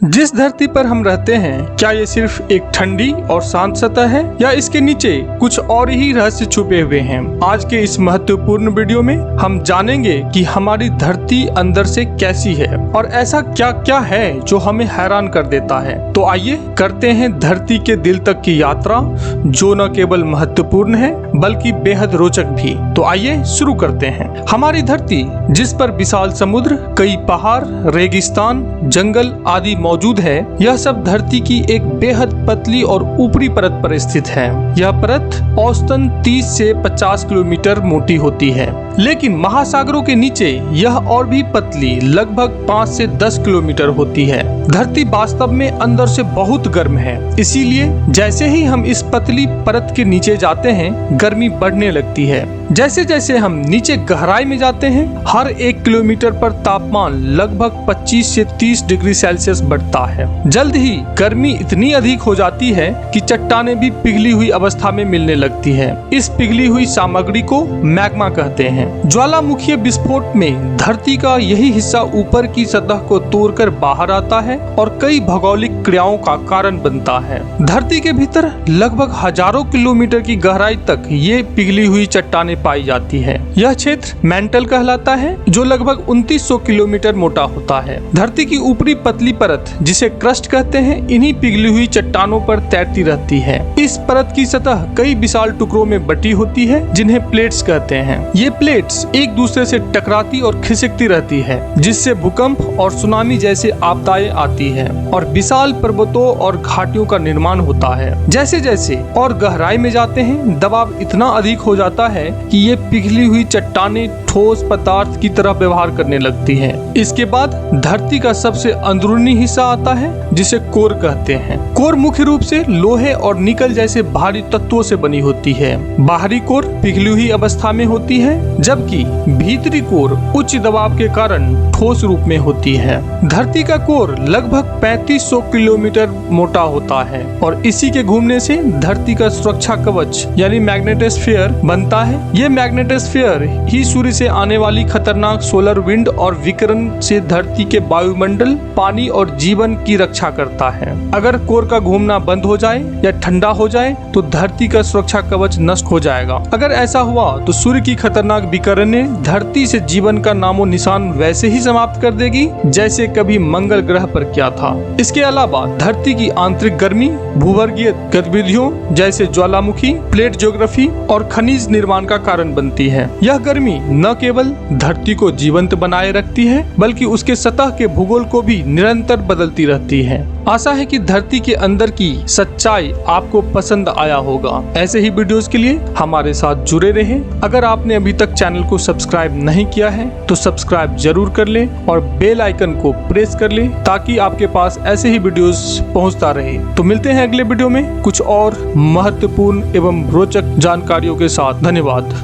जिस धरती पर हम रहते हैं, क्या ये सिर्फ एक ठंडी और शांत सतह है या इसके नीचे कुछ और ही रहस्य छुपे हुए हैं? आज के इस महत्वपूर्ण वीडियो में हम जानेंगे कि हमारी धरती अंदर से कैसी है और ऐसा क्या क्या है जो हमें हैरान कर देता है। तो आइए करते हैं धरती के दिल तक की यात्रा, जो न केवल महत्वपूर्ण है बल्कि बेहद रोचक भी। तो आइए शुरू करते हैं। हमारी धरती, जिस पर विशाल समुद्र, कई पहाड़, रेगिस्तान, जंगल आदि मौजूद है, यह सब धरती की एक बेहद पतली और ऊपरी परत पर स्थित है। यह परत औसतन 30 से 50 किलोमीटर मोटी होती है, लेकिन महासागरों के नीचे यह और भी पतली लगभग 5 से 10 किलोमीटर होती है। धरती वास्तव में अंदर से बहुत गर्म है, इसीलिए जैसे ही हम इस पतली परत के नीचे जाते हैं, गर्मी बढ़ने लगती है। जैसे जैसे हम नीचे गहराई में जाते हैं, हर 1 किलोमीटर पर तापमान लगभग 25 से 30 डिग्री सेल्सियस बढ़ता है। जल्द ही गर्मी इतनी अधिक हो जाती है कि चट्टानें भी पिघली हुई अवस्था में मिलने लगती है। इस पिघली हुई सामग्री को मैग्मा कहते हैं। ज्वालामुखीय विस्फोट में धरती का यही हिस्सा ऊपर की सतह को तोड़कर बाहर आता है और कई भौगोलिक क्रियाओं का कारण बनता है। धरती के भीतर लगभग हजारों किलोमीटर की गहराई तक ये पिघली हुई चट्टानें पाई जाती है। यह क्षेत्र मैंटल कहलाता है, जो लगभग 2900 किलोमीटर मोटा होता है। धरती की ऊपरी पतली परत, जिसे क्रस्ट कहते हैं, इन्हीं पिघली हुई चट्टानों पर तैरती रहती है। इस परत की सतह कई विशाल टुकड़ों में बटी होती है, जिन्हें प्लेट्स कहते हैं। ये प्लेट्स एक दूसरे से टकराती और खिसकती रहती है, जिससे भूकंप और सुनामी जैसे आपदाएं आती है और विशाल पर्वतों और घाटियों का निर्माण होता है। जैसे जैसे और गहराई में जाते हैं, दबाव इतना अधिक हो जाता है कि ये पिघली हुई चट्टानें ठोस पदार्थ की तरह व्यवहार करने लगती हैं। इसके बाद धरती का सबसे अंदरूनी हिस्सा आता है, जिसे कोर कहते हैं। कोर मुख्य रूप से लोहे और निकल जैसे भारी तत्वों से बनी होती है। बाहरी कोर पिघली हुई अवस्था में होती है, जबकि भीतरी कोर उच्च दबाव के कारण ठोस रूप में होती है। धरती का कोर लगभग 3500 किलोमीटर मोटा होता है और इसी के घूमने से धरती का सुरक्षा कवच यानी मैग्नेटोस्फीयर बनता है। ये मैग्नेटोस्फीयर ही सूर्य से आने वाली खतरनाक सोलर विंड और विकिरण से धरती के वायुमंडल, पानी और जीवन की रक्षा करता है। अगर कोर का घूमना बंद हो जाए या ठंडा हो जाए तो धरती का सुरक्षा कवच नष्ट हो जाएगा। अगर ऐसा हुआ तो सूर्य की खतरनाक विकिरणें धरती से जीवन का नामो निशान वैसे ही समाप्त कर देगी जैसे कभी मंगल ग्रह पर किया था। इसके अलावा धरती की आंतरिक गर्मी भूवर्गीय गतिविधियों जैसे ज्वालामुखी, प्लेट ज्योग्राफी और खनिज निर्माण का कारण बनती है। यह गर्मी न केवल धरती को जीवंत बनाए रखती है, बल्कि उसके सतह के भूगोल को भी निरंतर बदलती रहती है। आशा है कि धरती के अंदर की सच्चाई आपको पसंद आया होगा। ऐसे ही वीडियोस के लिए हमारे साथ जुड़े रहें। अगर आपने अभी तक चैनल को सब्सक्राइब नहीं किया है तो सब्सक्राइब जरूर कर लें और बेल आइकन को प्रेस कर लें, ताकि आपके पास ऐसे ही वीडियोस पहुंचता रहे। तो मिलते हैं अगले वीडियो में कुछ और महत्वपूर्ण एवं रोचक जानकारियों के साथ। धन्यवाद।